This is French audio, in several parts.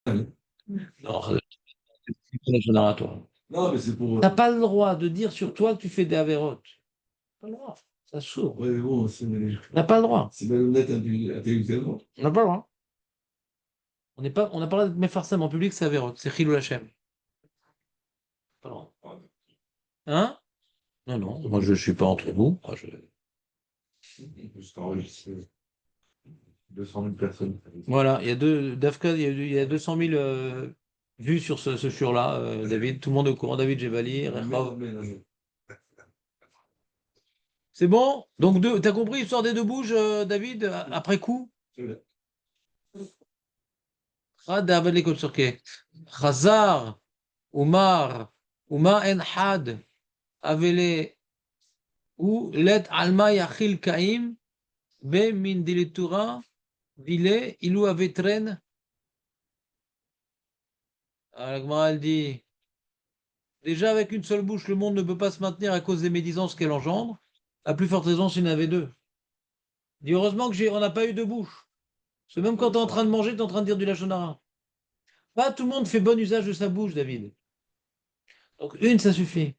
Non, c'est pour la génératoire. Non, mais c'est pour. T'as pas le droit de dire sur toi que tu fais des avérotes. Pas le droit. Ça s'ouvre. Ouais, mais bon, On n'a pas le droit. c'est malhonnête intellectuellement. On n'a pas le droit. On n'a pas le droit de mettre farcem en public, c'est avérote. C'est Chilou Hachem. Pas le droit. Hein? Non, non, moi je ne suis pas entre vous. Moi, Juste enregistré 200 000 personnes. voilà, il y a deux, Dafka, il y a 200 000 vues sur ce shiur-là, David. Tout le monde est au courant. David Jebali, Rechav. C'est bon? Donc, t'as compris l'histoire des deux bouges, David, après coup? Had Avad Lekol Shorke. Chazar, Umar, Uma En Had, Avele, ou Let Alma Yachil Kaim, Be Min Diletura, Dile, Ilou Avetren. Alors, la Gemara, elle dit, déjà avec une seule bouche, le monde ne peut pas se maintenir à cause des médisances qu'elle engendre. À plus forte raison s'il y en avait deux. Dis heureusement que on n'a pas eu deux bouches. Parce que même quand tu es en train de manger, tu es en train de dire du lachonara. Pas tout le monde fait bon usage de sa bouche, David. Donc une, ça suffit.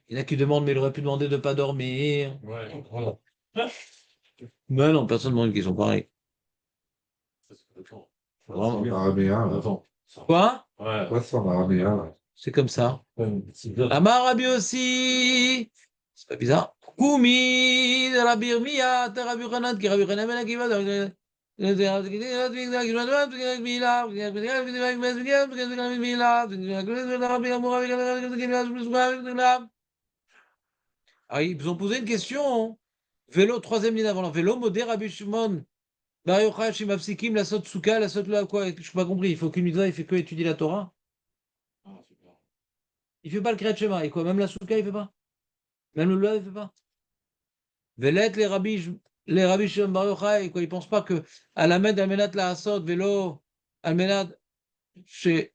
Il y en a qui demandent, mais il aurait pu demander de ne pas dormir. Ouais, voilà. Mais non, personne ne demande qu'ils sont pareils. Vraiment. Vraiment. Araméen, là. Attends. Quoi? Ouais. Ouais, c'est en araméen, là. C'est comme ça. Ouais, c'est bien. Amar Rabbi aussi. C'est pas bizarre. Koumi, Rabbi Irmia, Rabbi Hanan, qui Rabbi Hanan, ben Akiva, ah, ils ont posé une question. Vélo, troisième ligne avant. Vélo, modé, Rabbi Shimon. Bar Yochai, Shimapsikim, la sot souka, la sot là, quoi? Je n'ai pas compris. Il faut qu'une mitzvah, il fait que étudier la Torah. Ah, super. Il fait pas le Kriyat Shema. Et quoi? Même la souka, il fait pas. Même le loi, il fait pas. Velet, les rabbis Shimon Bar Yochai, quoi? Ils pensent pas que Alamed, Almenat, la Asot, vélo, Almenat, chez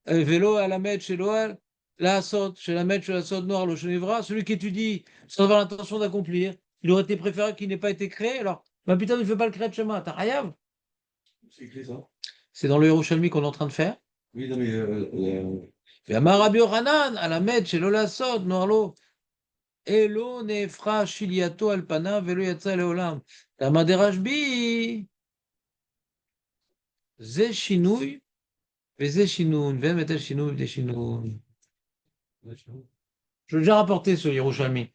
vélo, Alamed, chez Loal, la Asot, chez Lamed, chez la Asot noir, le Chenevra, celui qui étudie sans avoir l'intention d'accomplir, il aurait été préférable qu'il n'ait pas été créé. Alors, bah putain, il ne fait pas le Kriyat Shema. T'as rien. C'est écrit ça? C'est dans le Yerushalmi qu'on est en train de faire. Oui, non, mais. ואמר רבי יוחנן, הלמד שלא לעשות, נאמר לו, אלו נהפכה שלייתו על פניו ולא יצא לעולם. למה דרשב"י, זה שינוי וזה שינון, ואין מטל שינוי וזה שינון. Je l'ai déjà rapporté ce Yerushalmi.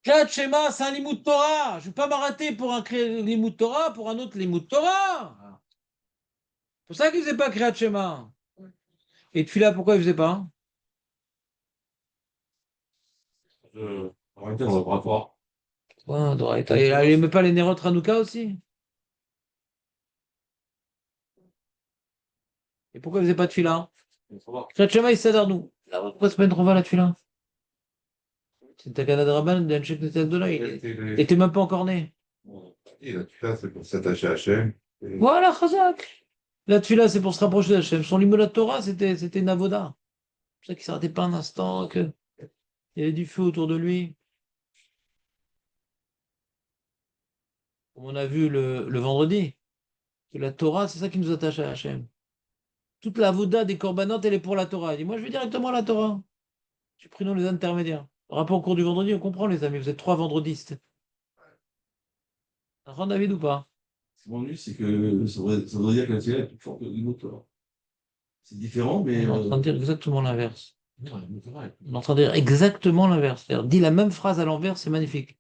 Kriyat Shema, c'est un limoud Torah. Je ne vais pas m'arrêter pour un limoud Torah, pour un autre limoud Torah. C'est pour ça qu'il ne faisait pas Kriyat Shema. Et Tfila, pourquoi il ne faisait pas? En même temps, on le fera pas. Ouais, Doraita. Il n'aimait pas les Nerot Hanouka aussi. Et pourquoi il ne faisait pas de Tfila? Kriyat Shema, il s'adore. Pourquoi se mettre en va la Tfila? C'est ta Canada Rabban, d'un chef de tête de là. Il était même pas encore né. Et la tefila, c'est pour s'attacher à Hachem. Voilà, Chazak. La Tfila, c'est pour se rapprocher d'Hachem. Son limoud Torah, c'était Navoda. C'est pour ça qu'il ne s'arrêtait pas un instant, qu'il y avait du feu autour de lui. Comme on a vu le vendredi, que la Torah, c'est ça qui nous attache à Hachem. Toute la Voda des corbanotes, elle est pour la Torah. Il dit, moi, je vais directement à la Torah. J'ai pris dans les intermédiaires. Par rapport au cours du vendredi, on comprend, les amis. Vous êtes trois vendredistes. Rend David ou pas? Ce qui m'ennuie, c'est que ça voudrait dire que la tefila est plus forte que le moteur. C'est différent, On mais. est en train de dire exactement l'inverse. Ouais, mais c'est vrai. On est en train de dire exactement l'inverse. C'est-à-dire, dit la même phrase à l'envers, c'est magnifique.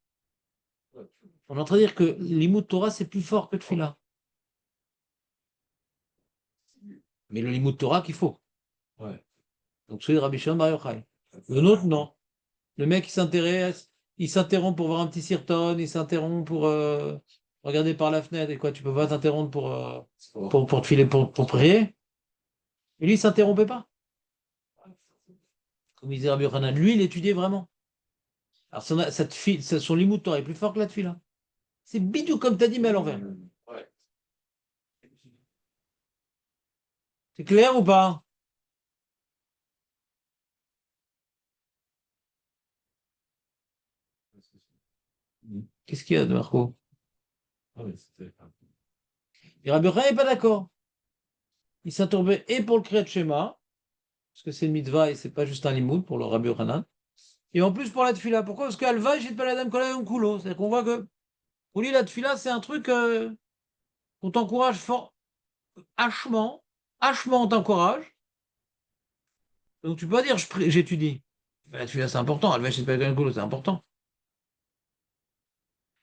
On est en train de dire que l'imout Torah, c'est plus fort que le Tfila. Mais le limout Torah qu'il faut. Ouais. Donc celui de Rabbi Shimon Bar Yochai. Le nôtre, non. Le mec, il s'intéresse, il s'interrompt pour voir un petit sirton, il s'interrompt pour regarder par la fenêtre. Et quoi, tu peux pas t'interrompre pour te filer, pour prier. Et lui, il s'interrompait pas. Comme il disait Rabbi Yochanan. Lui, il étudiait vraiment. Alors, son limout Torah est plus fort que la Tfila. C'est bidou comme tu as dit, mais à l'envers. Ouais. C'est clair ou pas? Qu'est-ce qu'il y a de Marco? Ah, mais c'était. Et Rabbi Yochanan n'est pas d'accord. Il s'interrompait et pour le Kriyat Shema, parce que c'est une mitzvah et c'est pas juste un limoud pour le Rabbi Yochanan, et en plus pour la tefila. Pourquoi? Parce qu'Alva, il pas la dame kola kulo. C'est-à-dire qu'on voit que pour lui, la tefila, c'est un truc qu'on t'encourage fort, hachement, on t'encourage. Donc tu peux pas dire j'étudie. Ben, la tefila, c'est important. Alva, il pas la kulo, c'est important.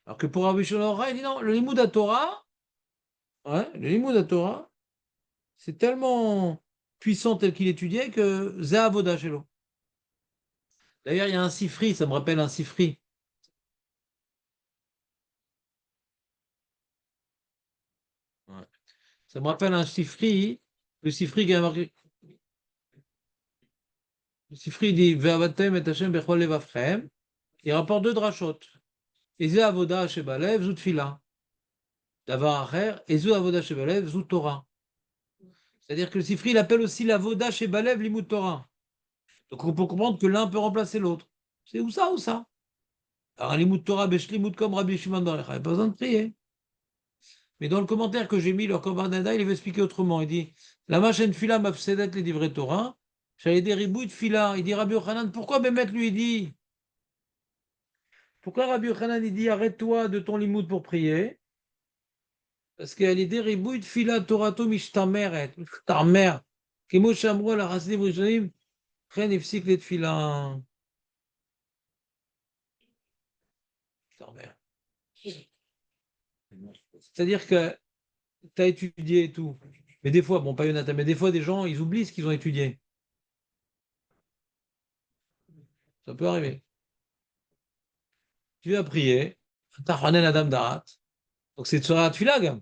Alors que pour Rabbi Shimon il dit non, le limoud à Torah, ouais, le limoud à Torah, c'est tellement puissant tel qu'il étudiait que Zé Avoda chez l'eau. D'ailleurs, il y a un sifri, ça me rappelle un sifri. Ouais. Ça me rappelle un sifri, le sifri qui a marqué. Le sifri dit Ve'avatem et Hashem bechol levavchem. Il rapporte deux drachot. Eze avoda shebalev zut fila. Davar acher, Ezu avoda shebalev zut Torah. C'est-à-dire que le sifri, il appelle aussi l'avoda shebalev limut Torah. Donc on peut comprendre que l'un peut remplacer l'autre. C'est où ça, ou ça? Alors un limut Torah beshlimut comme Rabbi Shimon Bar Yochai, il n'y a pas besoin de prier. Mais dans le commentaire que j'ai mis, le Korbanada, il va expliquer autrement. Il dit la machine fila mafsedet les divrei Torah. J'allais des ribouts de fila. Il dit Rabbi Yochanan, pourquoi Bémet lui dit pourquoi Rabbi Yochanan il dit arrête-toi de ton limoud pour prier? Parce qu'elle est des ribouts de fila Torato mishtameret. Mishtamer. Kemo shamro la rasidim rishonim. Chen ifsik les fila. C'est-à-dire que tu as étudié et tout. Mais des fois, bon, pas Yonatan, mais des fois, des gens, ils oublient ce qu'ils ont étudié. Ça peut arriver. Tu vas prier, Tachanen Adam Darat. Donc c'est Tzorat Tfila, gam.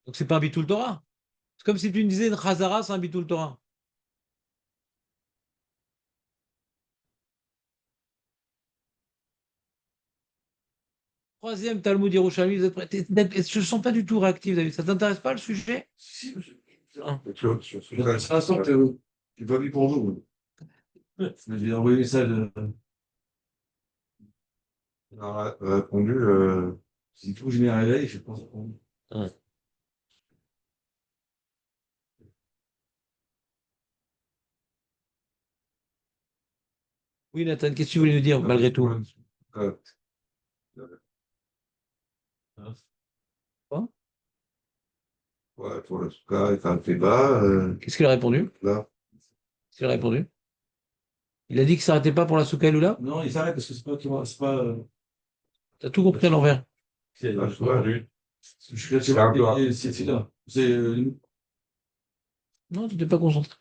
Donc c'est pas un Bitul Torah. C'est comme si tu me disais une Chazara, c'est un Bitul Torah. Troisième Talmud Yerushalmi, vous êtes prêts? Je ne sens pas du tout réactif, David. Ça t'intéresse pas le sujet? Si, Hein. c'est un sort que tu pas vu pour nous. J'ai envoyé ça il a répondu, si tout je m'y réveille, je pense. Ouais. Oui, Nathan, qu'est-ce que tu voulais nous dire malgré tout? Quoi? Ouais, pour le cas, il fait bas. Qu'est-ce qu'il a répondu? Là. Qu'est-ce qu'il a répondu? Il a dit qu'il ne s'arrêtait pas pour la souka Lula? Non, il s'arrête parce que c'est pas. C'est pas Tu as tout compris à l'envers. c'est là. C'est là. C'est. Non, tu n'étais pas concentré.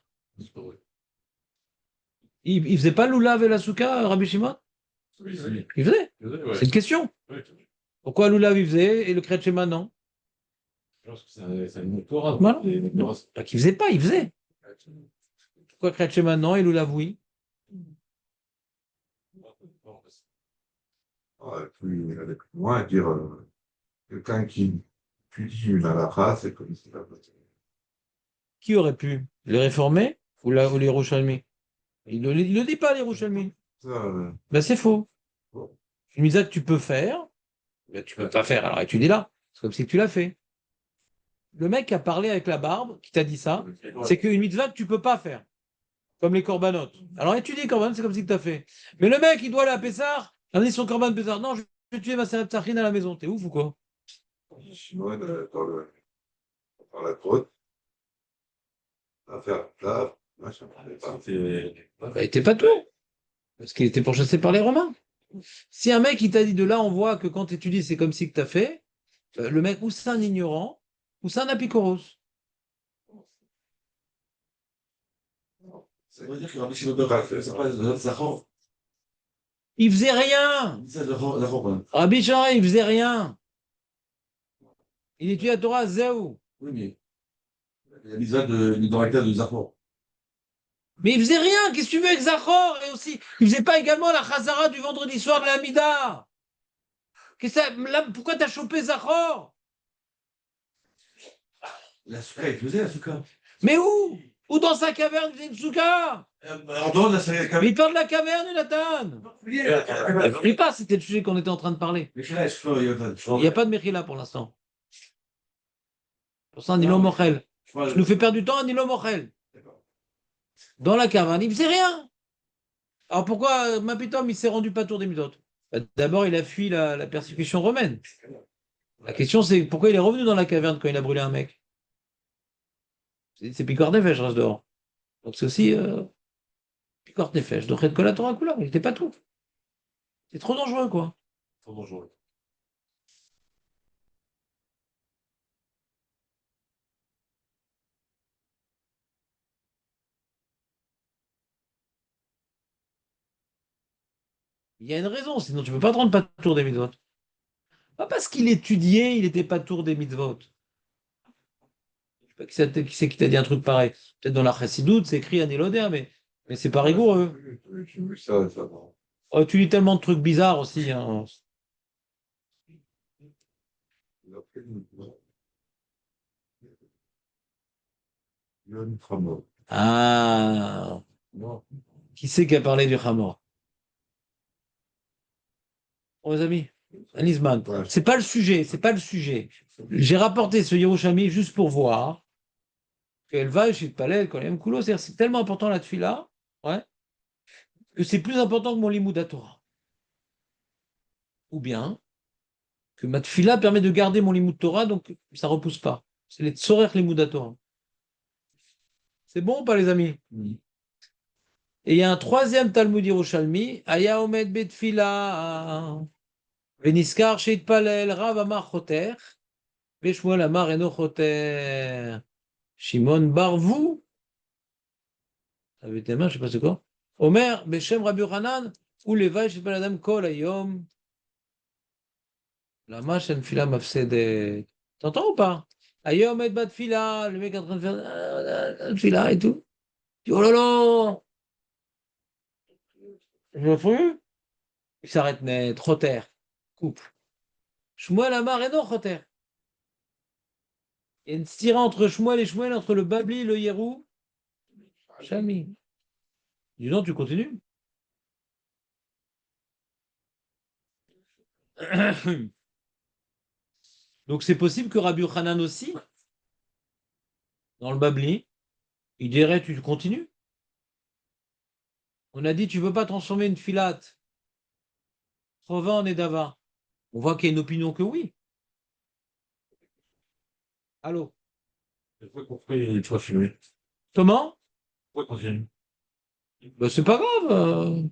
Il faisait pas Lula avec la souka, Rabbi Shimon? Oui. Il faisait? C'est une question. Pourquoi Lula il faisait et le Kriyat Shema non? Je pense que c'est une Torah. Voilà. Non, pas qu'il faisait pas, il faisait. Pourquoi Kriyat Shema non et Lula oui? Plus avec moi, dire quelqu'un qui étudie une halakha, c'est comme si la Qui aurait pu? Les réformer ou les Yerushalmi? Il ne le dit pas, les Yerushalmi. ça, Ben, c'est faux. bon. Une misa que tu peux faire, ben, tu peux pas faire, alors étudie-la. C'est comme si tu l'as fait. Le mec qui a parlé avec la barbe, qui t'a dit ça, c'est qu'une mitzvah que tu peux pas faire. Comme les corbanotes. Alors étudie les corbanotes, c'est comme si tu as fait. Mais le mec, il doit aller à Pessar, amener son corban de Pessar. Non, je vais tuer ma seret Tsarine à la maison. T'es ouf ou quoi? Sinon, dans la côte, à faire là, machin. Bah, t'es pas tout. Parce qu'il était pourchassé par les Romains. Si un mec, il t'a dit de là, on voit que quand tu étudies, c'est comme si que tu as fait, le mec, ou c'est un ignorant, ou c'est un apicoros. Ça veut dire que Rabbi Shimon Bar Yochai, c'est pas Zachor. Il faisait rien. C'est Zachor. Rabbi Shimon, il faisait rien. Il étudiait la Torah, zéou. Oui, mais il y a l'Israël dans la classe de Zachor. Mais il faisait rien. Qu'est-ce que tu veux avec Zachor? Et aussi, il faisait pas également la Chazara du vendredi soir de la Mida. Là, pourquoi t'as chopé Zachor? La Souka, il faisait la Souka. Mais où? Ou dans sa caverne, il faisait une souka? En dehors de la Souka. Mais il parle de la caverne, Nathan. Ne prie pas, c'était le sujet qu'on était en train de parler. Mais je suis là, Il n'y a pas de Mechila pour l'instant. Pour ça, un Nilo Mochel. Je nous fais perdre du temps, un Nilo Mochel. Dans la caverne, il ne faisait rien. Alors pourquoi Mapitom, il s'est rendu pas tour des Midot? D'abord, il a fui la persécution romaine. La question, c'est pourquoi il est revenu dans la caverne quand il a brûlé un mec? C'est Picor Nefesh, je reste dehors. Donc c'est aussi Picor Nefesh. Donc, de la Torah Kula, il n'était pas tout. C'est trop dangereux, quoi. Trop dangereux. Il y a une raison, sinon tu ne peux pas te rendre pas tour des mitzvot. Pas parce qu'il étudiait, il n'était pas tour des mitzvot. Je sais pas qui c'est qui t'a dit un truc pareil. Peut-être dans la Chassidoute, c'est écrit à Nilodéa, mais c'est pas rigoureux. J'ai vu ça, ça va. Oh, tu lis tellement de trucs bizarres aussi. Hein. Yon Tramor. Ah, qui c'est qui a parlé du Hamor? Oh, les amis, Anisman, c'est pas le sujet, c'est pas le sujet. J'ai rapporté ce Yerushalmi juste pour voir qu'elle va chez le palais, quand même Koulo, c'est tellement important la tefila, ouais, que c'est plus important que mon limoud à Torah. Ou bien que ma tefila permet de garder mon limoud Torah, donc ça repousse pas. C'est les tsorech limoud à Torah. C'est bon ou pas, les amis? Et il y a un troisième Talmud Yerushalmi, Aya Omed Betfila, Veniskar Sheit Palel, Rav Amar Choter, Veshmuel Amar Eno Choter, Shimon Barvou, avec les mains, je sais pas c'est quoi, Omer, Beshem Rabbi Yochanan, ou Levaï Shet Paladam Kol Ayom, Lama Shen Fila Mafsedet. T'entends ou pas? Aya Omed Betfila, le mec est en train de faire Fila et tout. Il dit, oh là là, je me fous. Il s'arrête net, Choter, coupe. Shmuel Amar Eno Choter. Il y a une stira entre Shmuel et Shmuel, entre le Babli et le Yerou. Chami. Dis donc, tu continues. Donc c'est possible que Rabbi Yochanan aussi, dans le Babli, il dirait tu continues. On a dit tu ne veux pas transformer une filate Chova en Edava. On voit qu'il y a une opinion que oui. Allô? Pourquoi il est pas filmé? Comment? Pourquoi continue? Ben, c'est pas grave.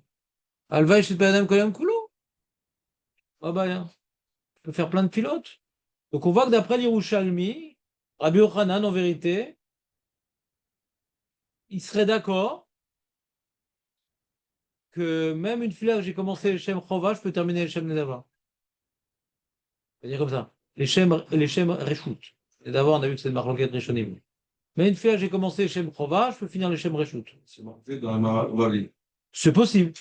Alva chez Padam Kolam Kulo. Ah bah, hein. Tu peux faire plein de pilotes. Donc on voit que d'après l'Yerushalmi, Rabbi Yochanan, en vérité, il serait d'accord que même une fila où j'ai commencé le Shem Chova, je peux terminer le Shem Nedava. C'est-à-dire comme ça. Les Shem Reshut. Et d'abord, on a vu que c'est le Marloquet Rishonim. Mais une fois que j'ai commencé le Shem Chova, je peux finir le Shem Reshut. C'est marqué dans la Maravi. C'est possible.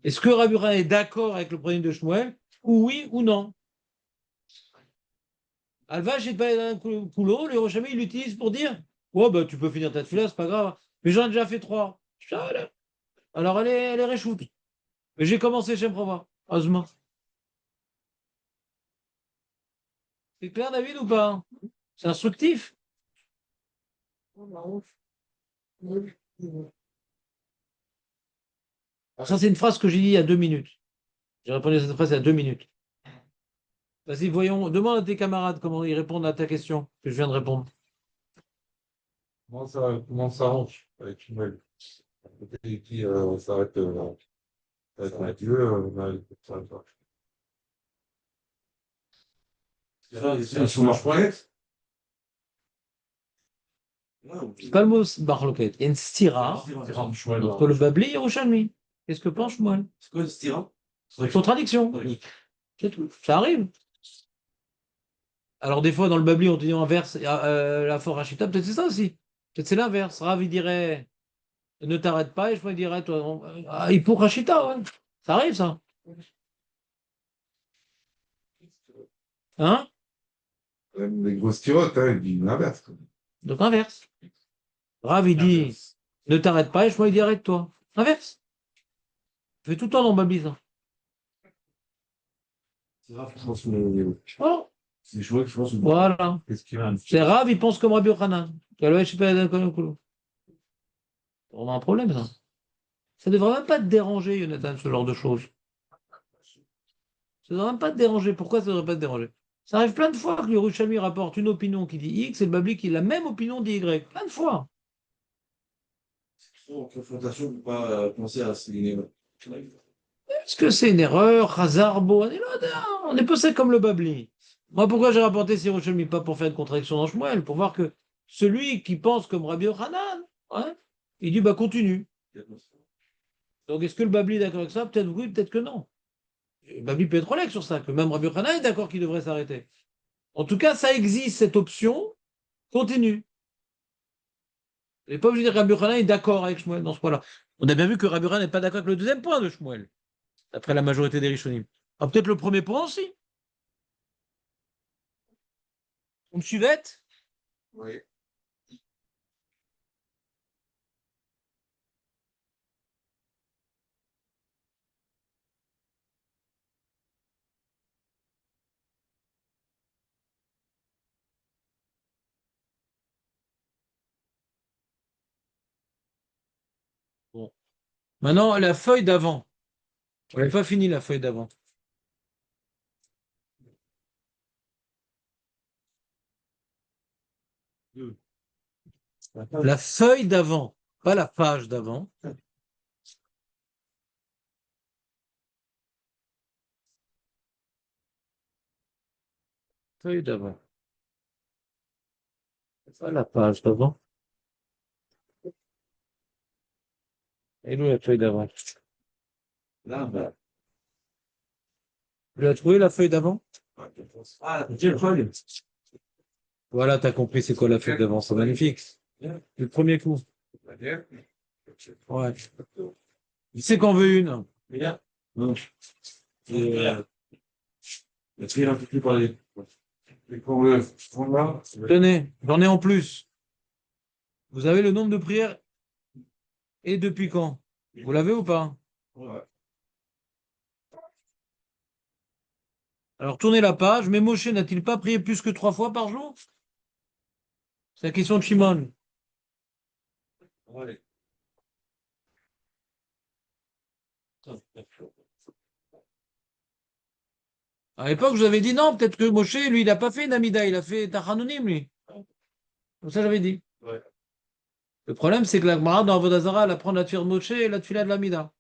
Est-ce que Rabbi Yochanan est d'accord avec le premier de Shmuel? Ou oui ou non? Alva, j'ai pas un coulo, le Rochami, il l'utilise pour dire ouais, bah, tu peux finir ta fila, c'est pas grave. Mais j'en ai déjà fait 3. Alors elle est Reshut. Mais j'ai commencé Shem Chova. Azuma. C'est clair, David, ou pas? C'est instructif. Alors ça, c'est une phrase que j'ai dit il y a 2 minutes. J'ai répondu à cette phrase il y a 2 minutes. Vas-y, voyons, demande à tes camarades comment ils répondent à ta question que je viens de répondre. Comment ça range avec une mail? Côté qui s'arrête avec Dieu, ça va. C'est sous marche-poinette? C'est pas le mot Barloquet. Il y a une stira entre le Babli et Yerushalmi. Qu'est-ce que pense Shmuel? C'est quoi le styra? Contradiction. C'est tout. Ça arrive. Alors, des fois, dans le Babli, on te dit inverse, la forachita, peut-être c'est ça aussi. Peut-être c'est l'inverse. Rav, il dirait ne t'arrête pas, et je me dirais toi, il pour Rachita, ouais. Ça arrive, ça. Hein? Même les grosses tirottes, hein, il dit l'inverse. Donc, inverse. Rav, il dit ne t'arrête pas, et je me dis arrête-toi. Inverse. Je fais tout le temps dans le Babli, ça. C'est grave. Je pense que Oh. C'est je vois que je pense. Voilà. Qu'est-ce qu'il y a? C'est Rav, il pense comme Rabbi Yochanan. On a un problème, ça. Ça ne devrait même pas te déranger, Jonathan, ce genre de choses. Ça ne devrait même pas te déranger. Pourquoi ça ne devrait pas te déranger? Ça arrive plein de fois que le Yerushalmi rapporte une opinion qui dit X et le Babli qui a la même opinion dit Y. Plein de fois. En confrontation, on ne peut pas penser à ce Est-ce que c'est une erreur? Hazarbo? On est passé comme le Babli. Moi, pourquoi j'ai rapporté ce Yerushalmi? Pas pour faire une contradiction dans Shmuel, pour voir que celui qui pense comme Rabbi Yochanan, ouais, il dit bah continue. Donc est-ce que le Babli est d'accord avec ça? Peut-être oui, peut-être que non. Le Babli peut être relax sur ça, que même Rabbi Yochanan est d'accord qu'il devrait s'arrêter. En tout cas, ça existe, cette option, continue. Il n'est pas obligé de dire que Rabbi Yochanan est d'accord avec Shmuel dans ce point-là. On a bien vu que Rabbi Yochanan n'est pas d'accord avec le deuxième point de Shmuel, d'après la majorité des Rishonim. Ah, peut-être le premier point aussi. Vous me suivez? Oui. Bon. Maintenant, la feuille d'avant. On n'a pas fini la feuille d'avant. La feuille d'avant, pas la page d'avant. Feuille d'avant. Pas la page d'avant. Et nous, la feuille d'avant. Là, bah. Tu as trouvé la feuille d'avant? Ah, quelle feuille? Voilà, tu as compris c'est quoi la feuille d'avant. C'est magnifique. Le premier coup. Ouais. Il sait qu'on veut une. Bien. Non. Et, est-ce qu'il a un peu plus parler? Et quand on là, Tenez, j'en ai en plus. Vous avez le nombre de prières et depuis quand? Vous l'avez ou pas? ouais. Alors tournez la page. Mais Moshe n'a-t-il pas prié plus que 3 fois par jour? C'est la question de Shimon. Ouais. À l'époque, je vous avais dit non, peut-être que Moshe, lui, il n'a pas fait Namida, il a fait Tachanonim, lui. Comme ça, j'avais dit. Ouais. Le problème, c'est que la Gemara dans Avodazara, elle apprend la tefila de Moshe et la tefila de l'Amida.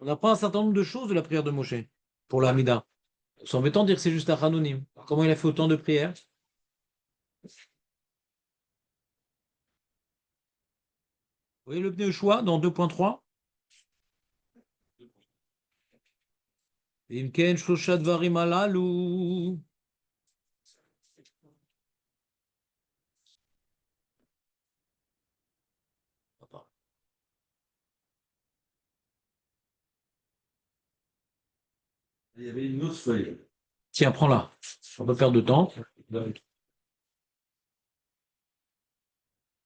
On apprend un certain nombre de choses de la prière de Moshe pour l'Amida. C'est embêtant de dire que c'est juste Tachanonim. Comment il a fait autant de prières? Vous voyez le Bnei Yoshua dans 2.3? Imken Shlosha Dvarim Alalu. Il y avait une autre feuille. Tiens, prends-la. On va perdre de temps.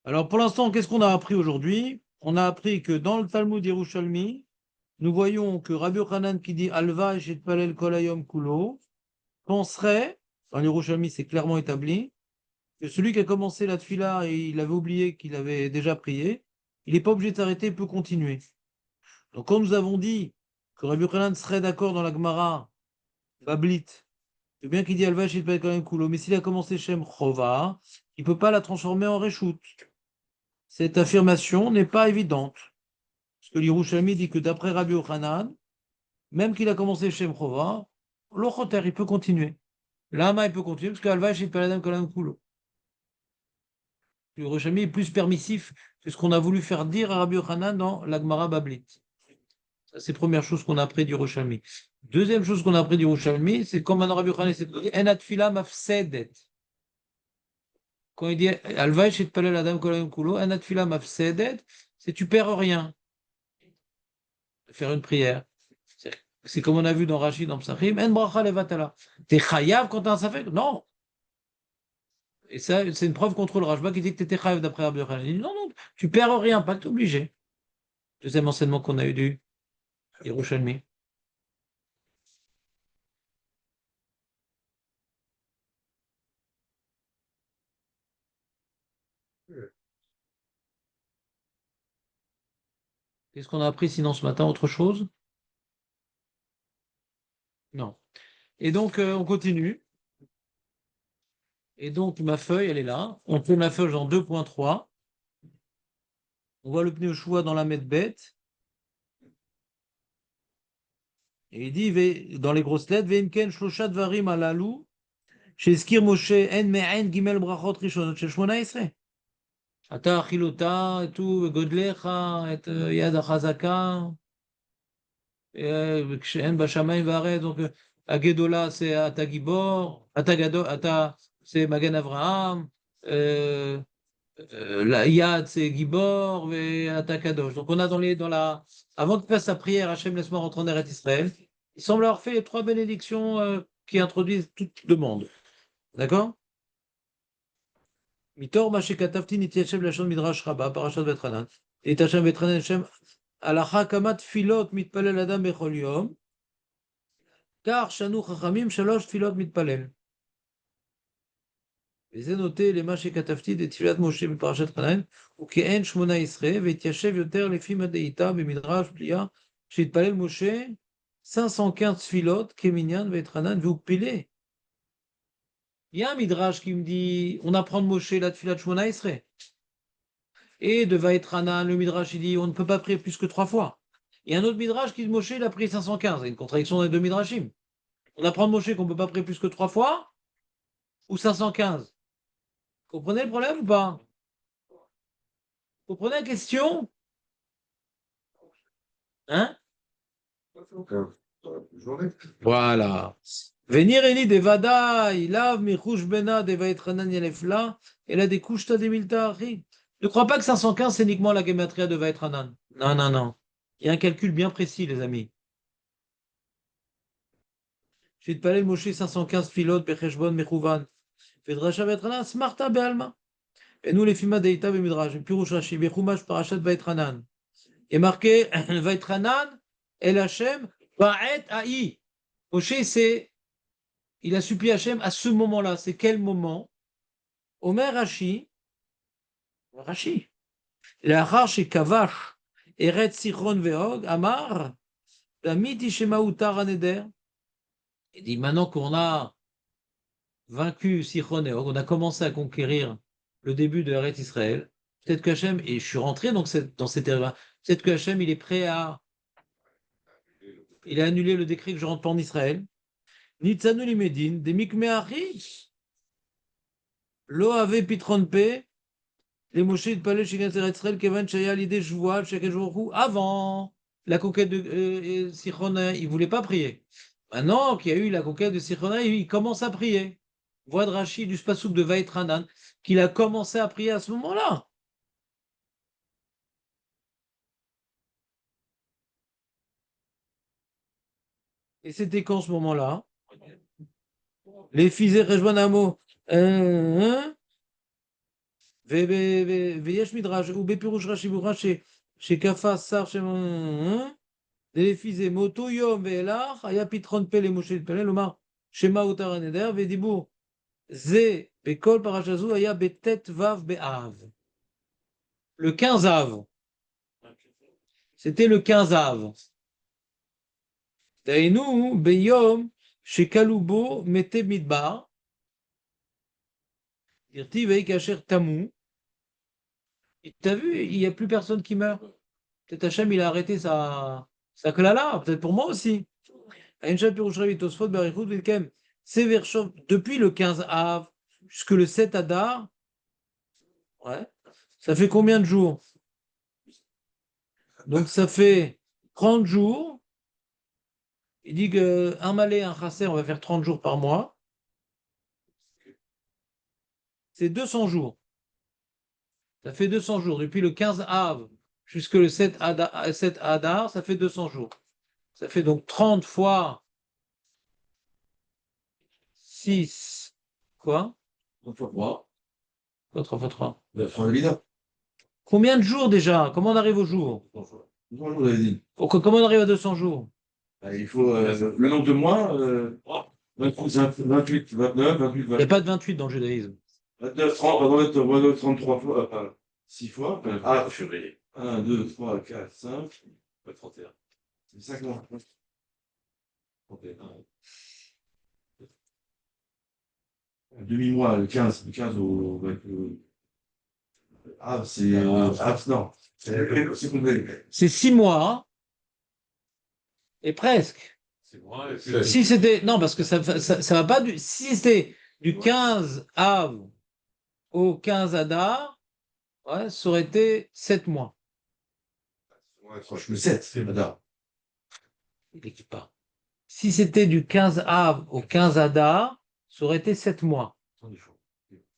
Alors, pour l'instant, qu'est-ce qu'on a appris aujourd'hui? On a appris que dans le Talmud Yerushalmi, nous voyons que Rabbi Yochanan qui dit Alva et Palel Kolayom Kulo penserait, dans Yerushalmi c'est clairement établi, que celui qui a commencé la tfila et il avait oublié qu'il avait déjà prié, il n'est pas obligé de s'arrêter, il peut continuer. Donc, quand nous avons dit que Rabbi Yochanan serait d'accord dans la Gemara, Bablit, c'est bien qu'il dit Alva et Palel Kolayom Kulo, mais s'il a commencé Shem Chova, il ne peut pas la transformer en Reshut. Cette affirmation n'est pas évidente. Parce que l'Yerushalmi dit que d'après Rabbi Yochanan, même qu'il a commencé Shem Chova, l'Ochoter, il peut continuer. L'Ama, il peut continuer, parce qu'Alvash, il peut l'Adam Kolam Kulo. L'Yerushalmi est plus permissif que ce qu'on a voulu faire dire à Rabbi Yochanan dans l'Agmara Bablit. Ça, c'est la première chose qu'on a appris du Yerushalmi. Deuxième chose qu'on a appris du Yerushalmi, c'est comme maintenant Rabbi Yochanan s'est dit, En atfila mafsedet. Quand il dit Alvash, il peut l'Adam Kolam Kulo, En atfila mafsedet, c'est tu perds rien de faire une prière. C'est comme on a vu dans Rachid, dans Psachim, En bracha levatala. T'es chayav quand t'as un safek? Non. Et ça, c'est une preuve contre le Rashba qui dit que t'étais chayav d'après Rabbi Yochanan. Il dit non, non, tu perds rien, pas que t'es obligé. Deuxième enseignement qu'on a eu du Yerushalmi. Qu'est-ce qu'on a appris sinon ce matin? Autre chose? Non. Et donc, on continue. Et donc, ma feuille, elle est là. On fait ma feuille en 2.3. On voit le pneu choix dans la bête. Et il dit, dans les grosses lettres, Veimken shloshat varim alalou, שהזכיר משה אין מעין ג' ברכות ראשונות של 18. אתה אכילותה, וגודלך, את יד החזקה, כשאין בשמיים והארץ, donc הגדולה c'est אתה גיבור, אתה גדול, אתה c'est מגן אברהם, יד c'est גיבור, ואתה קדוש. Donc on a avant qu'il fasse sa prière, Hachem laisse-moi rentrer en Eretz Israël, il semble avoir fait les 3 bénédictions qui introduisent toute demande. D'accord? מתור מה שכתבתי נתיישב לשון מדרש רבה, פרשת בית חנן. להתיישב בית חנן השם, הלכה כמה תפילות מתפלל אדם בכל יום, כך שנו חכמים 3 תפילות מתפלל. וזה נוטה למה שכתבתי לתפילת משה בפרשת חנן, וכאין 18, והתיישב יותר לפי מדעיתה במדרש פליאה, שהתפלל משה 515 תפילות כמניין ואת חנן, והוא פילה. Il y a un midrash qui me dit, on apprend de Moshe la tefila de Shmona Esrei. Et de Vaetranan, le midrash, il dit, on ne peut pas prier plus que 3 fois. Il y a un autre midrash qui dit, Moshe, il a prié 515. Il y a une contradiction dans les 2 midrashim. On apprend de Moshe qu'on ne peut pas prier plus que 3 fois, ou 515. Vous comprenez le problème ou pas? Vous comprenez la question? Hein? Voilà. Venir Eli de Vada, il a Michouch Bena de Vaetranan Yelefla, et là des couches de Milta. Ne crois pas que 515 c'est uniquement la gematria de Vaetranan. Non, non, non. Il y a un calcul bien précis, les amis. J'ai de parler Moshe 515 pilotes, Becheshbon, Mechouvan. Vedrasha Vaetranan, Smarta Bealma. Et nous, les Fima Deita Bemidrash, Pirouch Rashi, Bechumash Parashat Vaetranan. Et marqué Vaetranan, El Hashem, Ba'et Aï. Moshe, il a supplié Hachem à ce moment-là. C'est quel moment? Omer Rashi, לאחר שכבש ארץ סיחון ואוג, אמר, תמיד תשמע הותר הנדר. Il dit, maintenant qu'on a vaincu Sichon et Og, on a commencé à conquérir le début de Eretz Israël, peut-être que Hachem, et je suis rentré donc dans cette ère, peut-être que Hachem, il est prêt il a annulé le décret que je rentre pas en Israël. Nitzanu limedin, des mikmeachi, lo ave pitron pe, les Moshe de Palais chez Eretz Israël, Kevan Shaya l'idée Joual, chaque jour, avant la conquête de Sichon, il ne voulait pas prier. Maintenant qu'il y a eu la conquête de Sichon, il commence à prier. Voix de Rachid du Spasouk de Vaetranan, qu'il a commencé à prier à ce moment-là. Et c'était quand ce moment-là? Les fils de Rejban Amo. ויש מדרש, ובפירוש רש"י ברש"י, שכפה שר לפי מאותו יום ואילך, היה פתחון פה למשה להתפלל, לומר, שמה הותר הנדר, ודיבור, זה בכל פרשה זו היה בט"ו באב. Le 15 Av. C'était le 15 Av. דהיינו, ביום שכלו בו מתי מדבר, דרתי ויהי כאשר תמו. T'as vu, il n'y a plus personne qui meurt. Peut-être Hachem, il a arrêté sa clala, peut-être pour moi aussi. Depuis le 15 Av jusque le 7 Adar, ouais, ça fait combien de jours? Donc ça fait 30 jours. Il dit qu'un malais, un chasser, on va faire 30 jours par mois. C'est 200 jours. Ça fait 200 jours. Depuis le 15 Av jusque le 7 Adar, ça fait 200 jours. Ça fait donc 30 fois 6. Quoi? 3 fois 3. Quoi, 3 fois 3? Combien de jours déjà? Comment on arrive au jour? 3 jours, vous avez dit. Comment on arrive à 200 jours? Il faut le nombre de mois, 28, 29, 28, 29. Il n'y a pas de 28 dans le judaïsme. 29, 30, on va mettre 33 fois, enfin, 6 fois. Ah, Purée. 1, 2, 3, 4, 5. Ouais, 31. C'est 5 mois. 31. Demi-mois, le 15. Le 15 au. Ah, c'est. Ah, non. C'est complet. C'est 6 mois, hein, et presque. C'est moi. Et C'est- Si c'était. Non, parce que ça va pas du. Si c'était du 15 Av au 15 Adar, ouais, ça aurait été 7 mois. Ouais, franchement, 7, c'est madame. Il n'équipe pas. Si c'était du 15 Av au 15 Adar, ça aurait été 7 mois.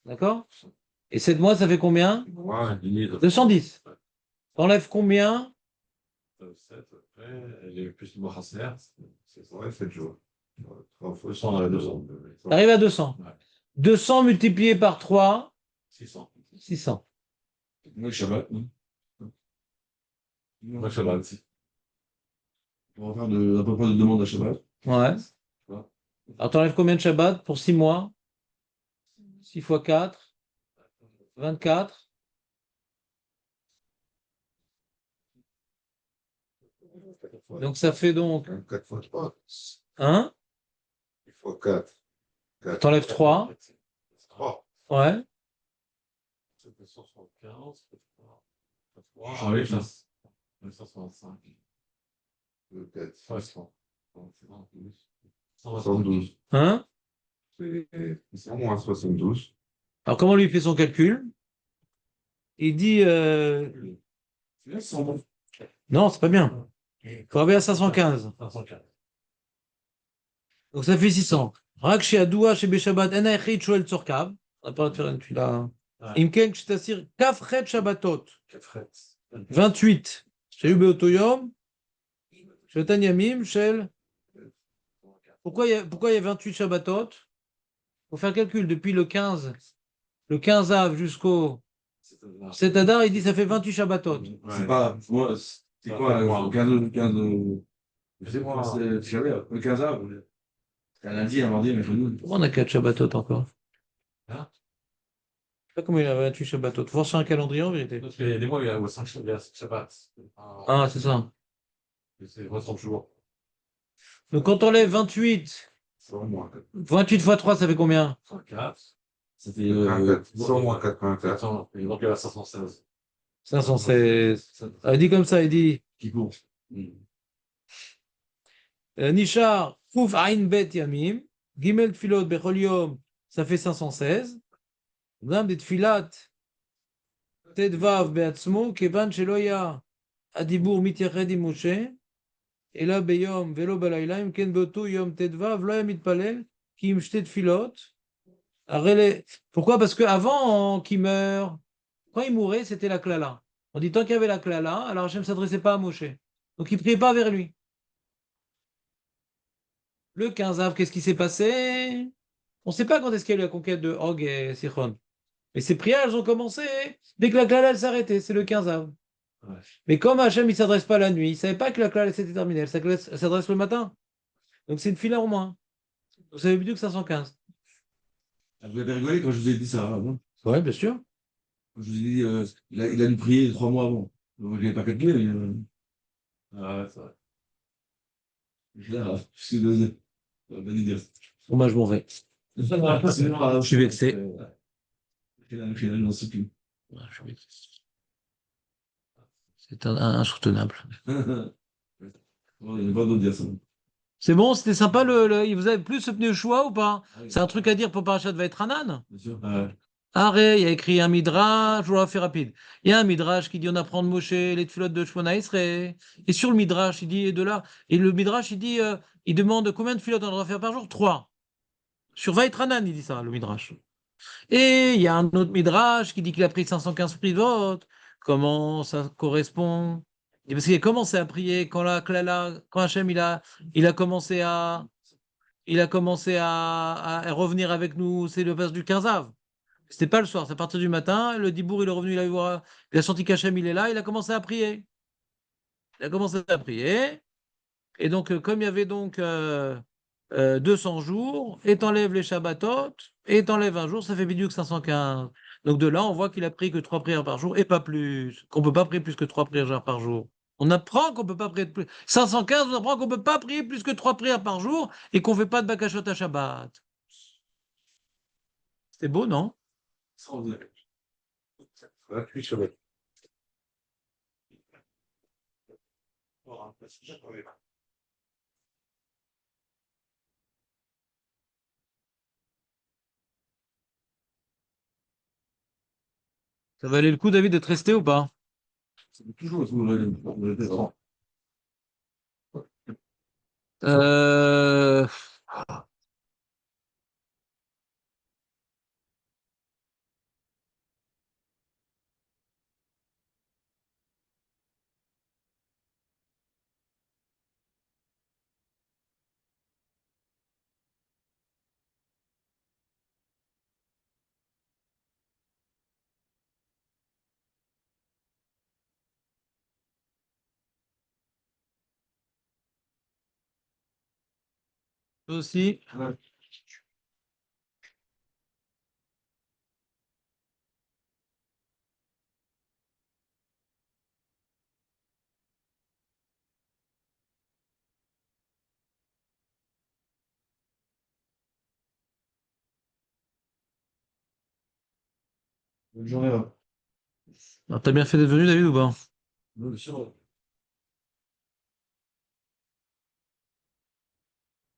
D'accord? Et 7 mois, ça fait combien? Ouais, 210. T'enlèves combien? 7, après, il y a eu plus de Mohaser. c'est vrai, 7 jours. 3 fois 200, 200. T'arrives à 200. Ouais. 200 multiplié par 3, 600. 600. Moi, Shabbat, non? Moi, Shabbat aussi. On va faire à peu près de demande à Shabbat. Ouais. Ouais. Alors, t'enlèves combien de Shabbat pour 6 mois? 6 fois 4, 24. Donc, ça fait donc 4 fois 3. 1. 1 fois 4. T'enlèves 3. 3. Ouais. 275. Ah oui, ça. 965. 4. 500. 72. Hein? C'est au moins 72. Alors, comment lui fait son calcul? Il dit. Non, c'est pas bien. Il faut arriver à 515. 515. Donc, ça fait 600. Rak chez Adoua, chez Beshabbat, en Aechid, Shoel Tzorkav. On n'a pas de faire une tuila. Imken, Ch'tassir, Kafret Shabbatot. 28. Chez Ube Otoyom. Chez Tanyamim, Shel. Pourquoi il y a 28 Shabbatot? Il faut faire calcul. Depuis le 15 Av jusqu'au 7 Adar, il dit ça fait 28 Shabbatot. C'est pas. Moi, c'est quoi le 15. C'est moi. Le 15 avril. C'est un lundi, un mardi, un mercredi. Pourquoi on a 4 Shabbatot encore? Hein? Je sais pas comment il y a 28 Shabbatot. Faut voir sur un calendrier en vérité. Parce qu'il y a des mois, il y a 5 Shabbat. Ah, c'est ça. C'est 60 jours. Donc quand on enlève 28, C'est au moins 28 fois 3, ça fait combien? 104. Ça fait. C'est au moins 84. Et donc, il y a 516. 516. Ah, il dit comme ça, il dit Qui pour Nishar, Fouf Ain Bet Yamim, Gimel Tfilot Bechol Yom, ça fait 516. Dam de Tfilat, Tedvav Beatzmo, Kevan Sheloya, Adibur Mityared Moshe, et là Beyom, Velo Balaylaim, Ken Boto Yom Tedvav, Loya Mitpalel, Kim Shtet Tfilot. Pourquoi? Parce qu'avant qu'il meure, quand il mourait, c'était la klala. On dit tant qu'il y avait la klala, alors Hachem ne s'adressait pas à Moshe. Donc il ne priait pas vers lui. Le 15 av, qu'est-ce qui s'est passé? On ne sait pas quand est-ce qu'il y a eu la conquête de Og et Sichon. Mais ces prières, elles ont commencé dès que la klala s'arrêtait, c'est le 15 av. Ouais. Mais comme Hachem il ne s'adresse pas la nuit, il ne savait pas que la klala s'était terminée, elle s'adresse le matin. Donc c'est une fila en moins. Vous savez plus que 515. Vous avez rigolé quand je vous ai dit ça, non? Oui, bien sûr. Je vous ai dit, il a dû prier 3 mois avant. Donc, je n'ai pas calculé, mais. Ouais, c'est vrai. Là, je suis désolé. Bonne idée. Bon, bah, je m'en vais. Je suis vexé. Non, c'est plus. Ouais, je suis vexé. C'est insoutenable. On n'a pas d'autre dire ça. C'est bon, c'était sympa. Vous avez plus ce pneu choix ou pas? C'est un truc à dire pour Parashat Vaïtranan. Bien sûr. Arrête, il y a écrit un midrash, je vous la fais rapide. Il y a un midrash qui dit on apprend de Moshe les tfilotes de Shmona Esrei. Et sur le midrash, il dit et de là. Et le midrash, il dit, il demande combien de tfilotes on doit faire par jour? 3. Sur Vaïtranan, il dit ça, le midrash. Et il y a un autre midrash qui dit qu'il a pris 515 privot. Comment ça correspond? Et parce qu'il a commencé à prier quand quand Hachem il a commencé à revenir avec nous, c'est le verset du 15 av. C'était pas le soir, c'est à partir du matin. Le Dibour, il est revenu, il a senti qu'Hachem, il est là, il a commencé à prier. Il a commencé à prier. Et donc, comme il y avait donc 200 jours, et t'enlèves les Shabbatot, et t'enlèves un jour, ça fait bidiouk 515. Donc de là, on voit qu'il a pris que 3 prières par jour, et pas plus. Qu'on peut pas prier plus que 3 prières par jour. On apprend qu'on peut pas prier plus. 515, on apprend qu'on peut pas prier plus que 3 prières par jour, et qu'on fait pas de bakashot à Shabbat. C'est beau, non? Sans dire. Gratuit sur le. Ça valait le coup, David, d'être resté ou pas? C'est toujours le descend. Euh... Toi aussi. Ouais. Bonne journée. Alors, t'as bien fait d'être venu, David, ou pas? Bien sûr.